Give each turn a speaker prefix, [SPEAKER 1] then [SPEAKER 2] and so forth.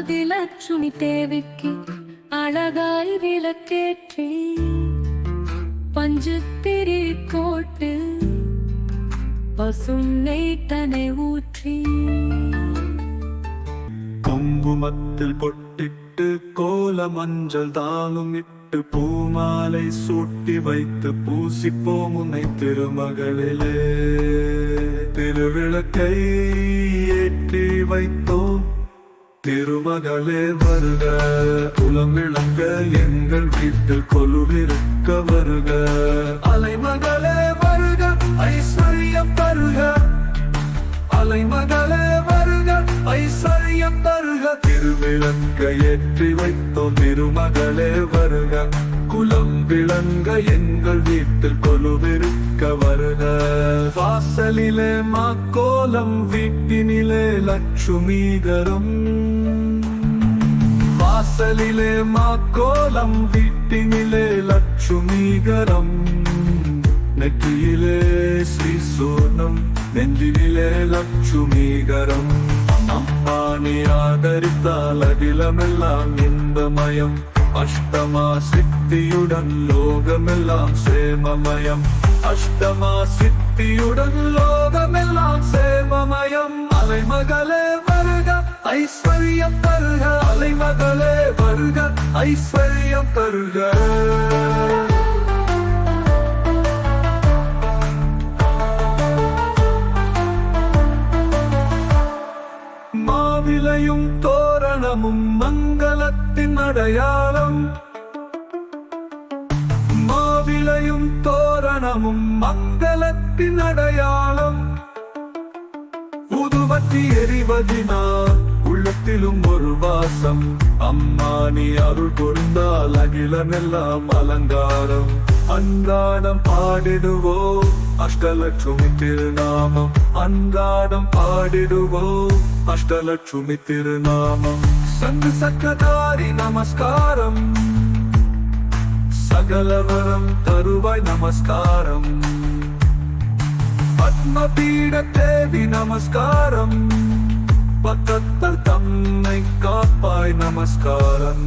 [SPEAKER 1] ஆதிலட்சுமி தேவிக்கு அழகாய் விளக்கேற்றி பஞ்சுத்திரி போட்டு பசும் நெய்தனை ஊற்றி
[SPEAKER 2] குங்குமத்தில் பொட்டிட்டு கோல மஞ்சள் தானும் இட்டு பூமாலை சூட்டி வைத்து பூசிப்போம் உன்னை திருமகளிலே. திருவிளக்கை ஏற்றி வைத்தோம் திருமகளே வருக, குலம் விளங்க எங்கள் வீட்டில் கொலுவிருக்க வருக. அலைமகளே வருக, ஐஸ்வர்யம் தருக. அலைமகளே வருக, ஐஸ்வர்யம் தருக. திருவிளங்க ஏற்றி வைத்தோம் திருமகளே வருக, குலம் விளங்க எங்கள் வீட்டில் கொலுவிருக்க வருக. வாசலிலே மாக்கோலம் வீட்டினிலே லட்சுமிகரம். வாசலிலே மாக்கோலம் வீட்டினிலே லட்சுமிகரம். நெற்றியிலே ஸ்ரீ சூர்ணம் நெஞ்சினிலே லட்சுமிகரம். அம்மா நீ ஆதரித்தால் அகிலமெல்லாம் இன்பமயம். அஷ்டமா சித்தியுடன் லோகமெல்லாம் சேமமயம். அஷ்டமா சித்தியுடன் லோகமெல்லாம் சேமமயம். அலைமகளே வருக, ஐஸ்வர்யம் தருக. அலைமகளே வருக, ஐஸ்வர்யம் தருக. மாவிலையும் தோரணமும் மங்களத்தின் அடையாளம். மாவிலையும் தோரணமும் மங்களத்தின் அடையாளம். ஊதுவத்தி எரிவதினால் உள்ளத்திலும் ஒரு வாசம். அம்மா நீ அருள் புரிந்தால் அகிலமெல்லாம் அலங்காரம். அன்றாடம் பாடிடுவோம் அஷ்டலட்சுமி திருநாமம். அன்றாடம் பாடிடுவோம் அஷ்டலட்சுமி திருநாமம். சங்கு சக்கதாரி நமஸ்காரம், சகலவரம் தருவாய் நமஸ்காரம். பத்மபீட தேவி நமஸ்காரம், பக்கத்தில் தன்னை காப்பாய் நமஸ்காரம்.